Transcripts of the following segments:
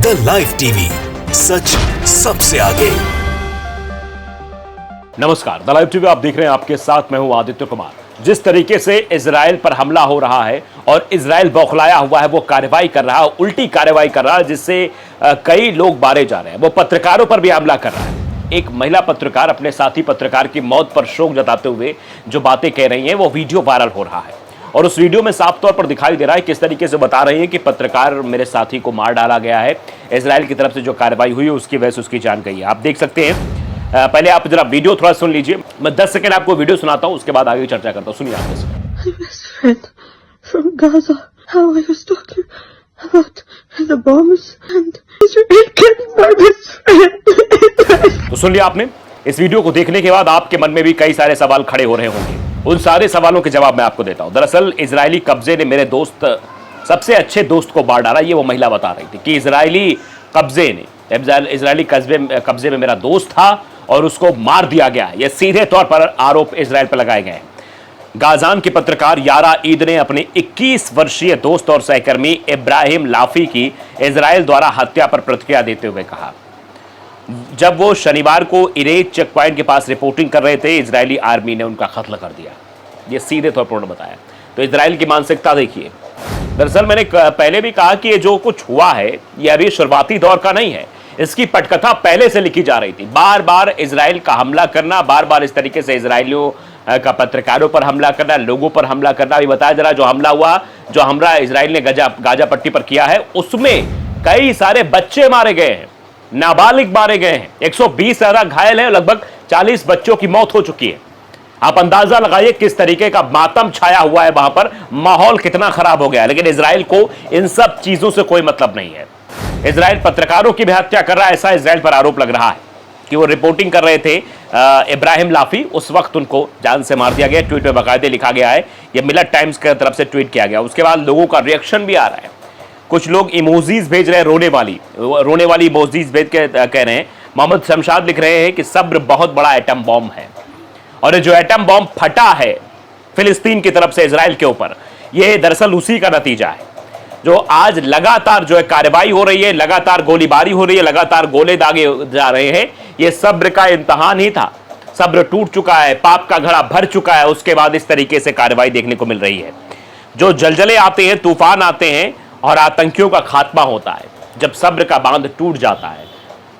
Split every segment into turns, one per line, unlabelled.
The live TV, सच सबसे आगे।
नमस्कार, द लाइव टीवी आप देख रहे हैं, आपके साथ मैं हूं आदित्य कुमार। जिस तरीके से इजराइल पर हमला हो रहा है और इजराइल बौखलाया हुआ है, वो कार्रवाई कर रहा है, उल्टी कार्रवाई कर रहा है, जिससे कई लोग मारे जा रहे हैं। वो पत्रकारों पर भी हमला कर रहा है। एक महिला पत्रकार अपने साथी पत्रकार की मौत पर शोक जताते हुए जो बातें कह रही हैं, वो वीडियो वायरल हो रहा है और उस वीडियो में साफ तौर पर दिखाई दे रहा है किस तरीके से बता रही है कि पत्रकार मेरे साथी को मार डाला गया है। इजराइल की तरफ से जो कार्रवाई हुई है उसकी वजह से उसकी जान गई है। आप देख सकते हैं। पहले आप जरा वीडियो थोड़ा सुन लीजिए। मैं 10 सेकंड आपको वीडियो सुनाता हूं, उसके बाद आगे चर्चा करता हूं। सुनिए आप। तो सुन लिया आपने। इस वीडियो को देखने के बाद आपके मन में भी कई सारे सवाल खड़े हो रहे होंगे। उन सारे सवालों के जवाब मैं आपको देता हूं। दरअसल इजरायली कब्जे ने मेरे दोस्त, सबसे अच्छे दोस्त को मार डाला। ये वो महिला बता रही थी कि इजरायली कब्जे में मेरा दोस्त था और उसको मार दिया गया। यह सीधे तौर पर आरोप इजराइल पर लगाए गए हैं। गाजान के पत्रकार यारा ईद ने अपने 21 वर्षीय दोस्त और सहकर्मी इब्राहिम लाफी की इजराइल द्वारा हत्या पर प्रतिक्रिया देते हुए कहा, जब वो शनिवार को इरेज चेक पॉइंट के पास रिपोर्टिंग कर रहे थे, इजरायली आर्मी ने उनका कत्ल कर दिया। ये सीधे तौर पर उन्होंने बताया। तो इजराइल की मानसिकता देखिए। दरअसल मैंने पहले भी कहा कि ये जो कुछ हुआ है ये अभी शुरुआती दौर का नहीं है। इसकी पटकथा पहले से लिखी जा रही थी। बार बार इजराइल का हमला करना, बार बार इस तरीके से इजरायलियों का पत्रकारों पर हमला करना, लोगों पर हमला करना। अभी बताया जरा, जो हमला हुआ, जो हमला इजराइल ने गाजा पट्टी पर किया है, उसमें कई सारे बच्चे मारे गए हैं, नाबालिग मारे गए हैं, 120 से ज्यादा घायल हैं, लगभग 40 बच्चों की मौत हो चुकी है। आप अंदाजा लगाइए किस तरीके का मातम छाया हुआ है वहां पर, माहौल कितना खराब हो गया है। लेकिन इजराइल को इन सब चीजों से कोई मतलब नहीं है। इजराइल पत्रकारों की भी हत्या कर रहा है, ऐसा इजराइल पर आरोप लग रहा है कि वो रिपोर्टिंग कर रहे थे। इब्राहिम लाफी, उस वक्त उनको जान से मार दिया गया। ट्वीट में बाकायदे लिखा गया है, ये मिलत टाइम्स की तरफ से ट्वीट किया गया। उसके बाद लोगों का रिएक्शन भी आ रहा है। कुछ लोग इमोजीज भेज रहे हैं, रोने वाली इमोजीज भेज के कह रहे हैं। मोहम्मद शमशाद लिख रहे हैं कि सब्र बहुत बड़ा एटम बॉम्ब है, और जो एटम बॉम्ब फटा है फिलिस्तीन की तरफ से इजराइल के ऊपर, यह दरअसल उसी का नतीजा है। जो आज लगातार जो है कार्रवाई हो रही है, लगातार गोलीबारी हो रही है, लगातार गोले दागे जा रहे हैं, यह सब्र का इम्तहान ही था। सब्र टूट चुका है, पाप का घड़ा भर चुका है। उसके बाद इस तरीके से कार्रवाई देखने को मिल रही है। जो जलजले आते हैं, तूफान आते हैं और आतंकियों का खात्मा होता है, जब सब्र का बांध टूट जाता है,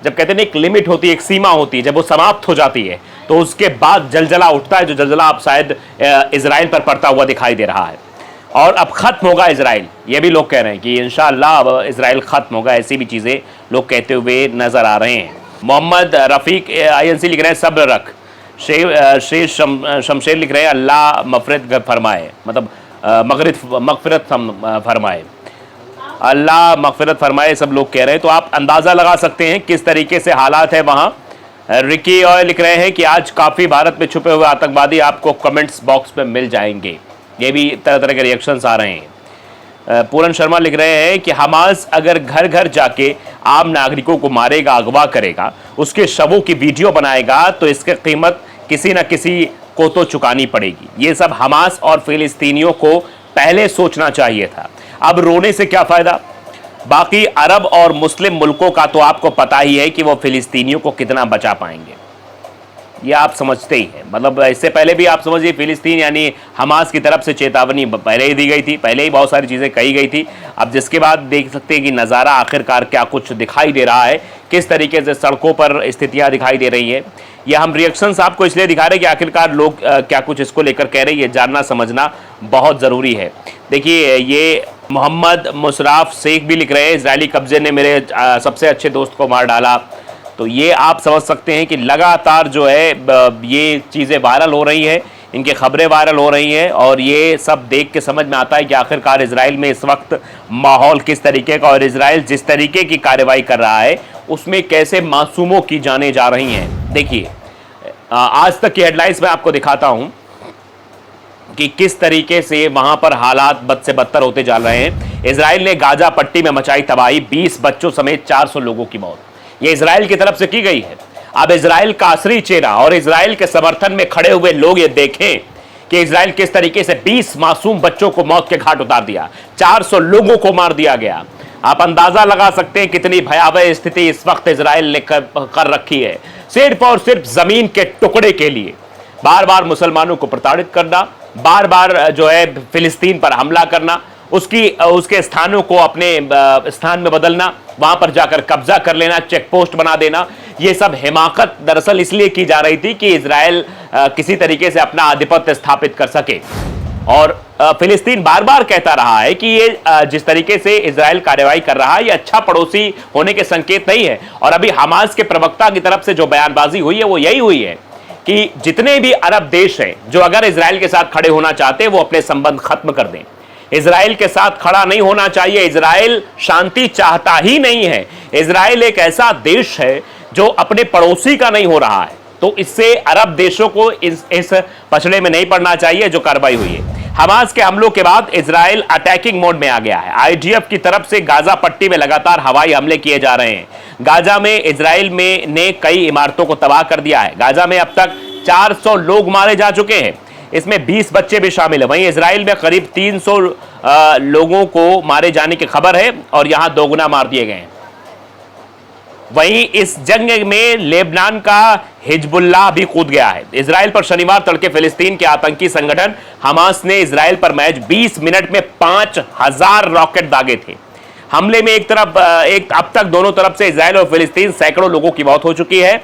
जब कहते हैं एक लिमिट होती है, एक सीमा होती है, जब वो समाप्त हो जाती है, तो उसके बाद जलजला उठता है। जो जलजला अब शायद इजराइल पर पड़ता हुआ दिखाई दे रहा है। और अब खत्म होगा इजराइल, ये भी लोग कह रहे हैं कि इंशाअल्लाह अब इजराइल खत्म होगा। ऐसी भी चीजें लोग कहते हुए नजर आ रहे हैं। मोहम्मद रफीक INC लिख रहे हैं, सब्र रख। शेर शमशेर लिख रहे हैं, अल्लाह मगफिरत फरमाए, मतलब मगफिरत फरमाए, अल्लाह मगफिरत फरमाए, सब लोग कह रहे हैं। तो आप अंदाज़ा लगा सकते हैं किस तरीके से हालात है वहाँ। रिकी ऑय लिख रहे हैं कि आज काफ़ी भारत में छुपे हुए आतंकवादी आपको कमेंट्स बॉक्स में मिल जाएंगे। ये भी तरह तरह के रिएक्शंस आ रहे हैं। पूरन शर्मा लिख रहे हैं कि हमास अगर घर घर जाके आम नागरिकों को मारेगा, अगवा करेगा, उसके शवों की वीडियो बनाएगा, तो इसकी कीमत किसी न किसी को तो चुकानी पड़ेगी। ये सब हमास और फिलिस्तीनियों को पहले सोचना चाहिए था। अब रोने से क्या फ़ायदा। बाकी अरब और मुस्लिम मुल्कों का तो आपको पता ही है कि वो फिलिस्तीनियों को कितना बचा पाएंगे, ये आप समझते ही हैं। मतलब इससे पहले भी आप समझिए, फिलिस्तीन यानी हमास की तरफ से चेतावनी पहले ही दी गई थी, पहले ही बहुत सारी चीज़ें कही गई थी। अब जिसके बाद देख सकते हैं कि नज़ारा आखिरकार क्या कुछ दिखाई दे रहा है, किस तरीके से सड़कों पर स्थितियाँ दिखाई दे रही हैं। ये हम रिएक्शंस आपको इसलिए दिखा रहे हैं कि आखिरकार लोग क्या कुछ इसको लेकर कह रहे हैं, ये जानना समझना बहुत ज़रूरी है। देखिए, ये मोहम्मद मुशराफ शेख भी लिख रहे हैं, इजरायली कब्जे ने मेरे सबसे अच्छे दोस्त को मार डाला। तो ये आप समझ सकते हैं कि लगातार जो है ये चीज़ें वायरल हो रही हैं, इनकी खबरें वायरल हो रही हैं, और ये सब देख के समझ में आता है कि आखिरकार इजराइल में इस वक्त माहौल किस तरीके का, और इजराइल जिस तरीके की कार्रवाई कर रहा है उसमें कैसे मासूमों की जानें जा रही हैं। देखिए, आज तक की हेडलाइंस मैं आपको दिखाता हूं कि किस तरीके से वहां पर हालात बद से बदतर होते जा रहे हैं। इजराइल ने गाजा पट्टी में मचाई तबाही, 20 बच्चों समेत 400 लोगों की मौत। ये इजराइल की तरफ से की गई है। अब इजराइल का असली चेहरा और इजराइल के समर्थन में खड़े हुए लोग ये देखें कि इजराइल किस तरीके से 20 मासूम बच्चों को मौत के घाट उतार दिया, 400 लोगों को मार दिया गया। आप अंदाजा लगा सकते हैं कितनी भयावह स्थिति इस वक्त इजराइल ने कर रखी है, सिर्फ और सिर्फ जमीन के टुकड़े के लिए। बार बार मुसलमानों को प्रताड़ित करना, बार बार जो है फिलिस्तीन पर हमला करना, उसके स्थानों को अपने स्थान में बदलना, वहां पर जाकर कब्जा कर लेना, चेक पोस्ट बना देना, ये सब हिमाकत दरअसल इसलिए की जा रही थी कि इजराइल किसी तरीके से अपना आधिपत्य स्थापित कर सके। और फिलिस्तीन बार बार कहता रहा है कि ये जिस तरीके से इजराइल कार्रवाई कर रहा है ये अच्छा पड़ोसी होने के संकेत नहीं है। और अभी हमास के प्रवक्ता की तरफ से जो बयानबाजी हुई है वो यही हुई है कि जितने भी अरब देश हैं जो अगर इजराइल के साथ खड़े होना चाहते हैं वो अपने संबंध खत्म कर दें। इजराइल के साथ खड़ा नहीं होना चाहिए। इजराइल शांति चाहता ही नहीं है। इजराइल एक ऐसा देश है जो अपने पड़ोसी का नहीं हो रहा है। तो इससे अरब देशों को इस पछड़े में नहीं पड़ना चाहिए जो कार्रवाई हुई है। हमास के हमलों के बाद इजराइल अटैकिंग मोड में आ गया है। आईडीएफ की तरफ से गाजा पट्टी में लगातार हवाई हमले किए जा रहे हैं। गाजा में इजराइल ने कई इमारतों को तबाह कर दिया है। गाजा में अब तक 400 लोग मारे जा चुके हैं, इसमें 20 बच्चे भी शामिल है। वहीं इजराइल में करीब 300 लोगों को मारे जाने की खबर है और यहां दोगुना मार दिए गए हैं। वहीं इस जंग में लेबनान का हिजबुल्लाह भी कूद गया है। इजराइल पर शनिवार तड़के फिलिस्तीन के आतंकी संगठन हमास ने इजराइल पर महज 20 मिनट में 5000 रॉकेट दागे थे। हमले में अब तक दोनों तरफ से इजराइल और फिलिस्तीन सैकड़ों लोगों की मौत हो चुकी है।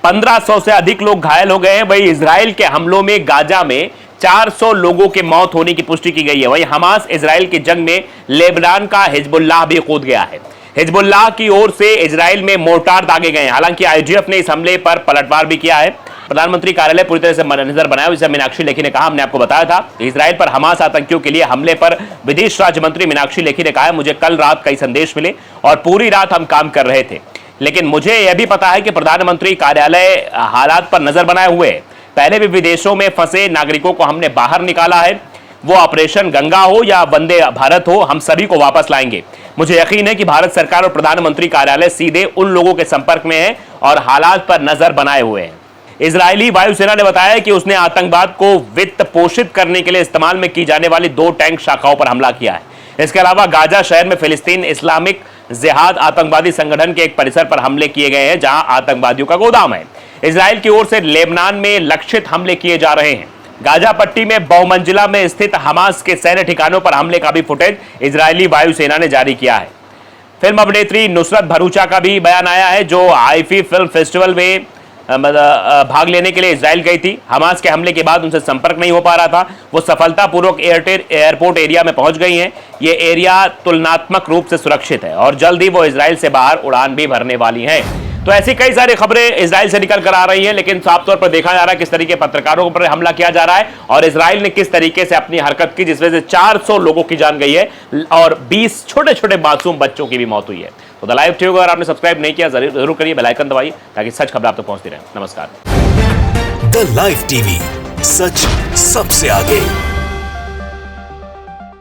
1500 से अधिक लोग घायल हो गए हैं। वहीं इजराइल के हमलों में गाजा में 400 लोगों की मौत होने की पुष्टि की गई है। वहीं हमास इजराइल की जंग में लेबनान का हिजबुल्लाह भी कूद गया है। हिजबुल्लाह की ओर से इजराइल में मोर्टार दागे गए हैं। हालांकि आईडीएफ ने इस हमले पर पलटवार भी किया है। प्रधानमंत्री कार्यालय पूरी तरह से मद्देनजर बनाया, जिसे मीनाक्षी लेखी ने कहा, हमने आपको बताया था इजराइल पर हमास आतंकियों के लिए हमले पर विदेश राज्य मंत्री मीनाक्षी लेखी ने कहा, मुझे कल रात कई संदेश मिले और पूरी रात हम काम कर रहे थे, लेकिन मुझे यह भी पता है कि प्रधानमंत्री कार्यालय हालात पर नजर बनाए हुए है। पहले भी विदेशों में फंसे नागरिकों को हमने बाहर निकाला है। वो ऑपरेशन गंगा हो या वंदे भारत हो, हम सभी को वापस लाएंगे। मुझे यकीन है कि भारत सरकार और प्रधानमंत्री कार्यालय सीधे उन लोगों के संपर्क में है और हालात पर नजर बनाए हुए हैं। इजरायली वायुसेना ने बताया कि उसने आतंकवाद को वित्त पोषित करने के लिए इस्तेमाल में की जाने वाली 2 टैंक शाखाओं पर हमला किया है। इसके अलावा गाजा शहर में फिलिस्तीन इस्लामिक जिहाद आतंकवादी संगठन के एक परिसर पर हमले किए गए हैं, जहां आतंकवादियों का गोदाम है। इजराइल की ओर से लेबनान में लक्षित हमले किए जा रहे हैं। गाजा पट्टी में बहुमंजिला में स्थित हमास के सैन्य ठिकानों पर हमले का भी फुटेज इजरायली वायुसेना ने जारी किया है। फिल्म अभिनेत्री नुसरत भरूचा का भी बयान आया है, जो आईफी फिल्म फेस्टिवल में भाग लेने के लिए इजराइल गई थी। हमास के हमले के बाद उनसे संपर्क नहीं हो पा रहा था। वो सफलतापूर्वक एयरपोर्ट एरिया में पहुंच गई हैं। ये एरिया तुलनात्मक रूप से सुरक्षित है और जल्द ही वो इजराइल से बाहर उड़ान भी भरने वाली हैं। तो ऐसी कई सारी खबरें इजराइल से निकल कर आ रही हैं, लेकिन साफ तौर पर देखा जा रहा है किस तरीके पत्रकारों पर हमला किया जा रहा है और इजराइल ने किस तरीके से अपनी हरकत की, जिस वजह से 400 लोगों की जान गई है और 20 छोटे छोटे मासूम बच्चों की भी मौत हुई है। तो द लाइव टीवी को अगर आपने सब्सक्राइब नहीं किया जरूर करिए, बेल आइकन दबाइए ताकि सच खबर आप तक पहुंचती रहे। नमस्कार।
द लाइव टीवी, सच सबसे आगे।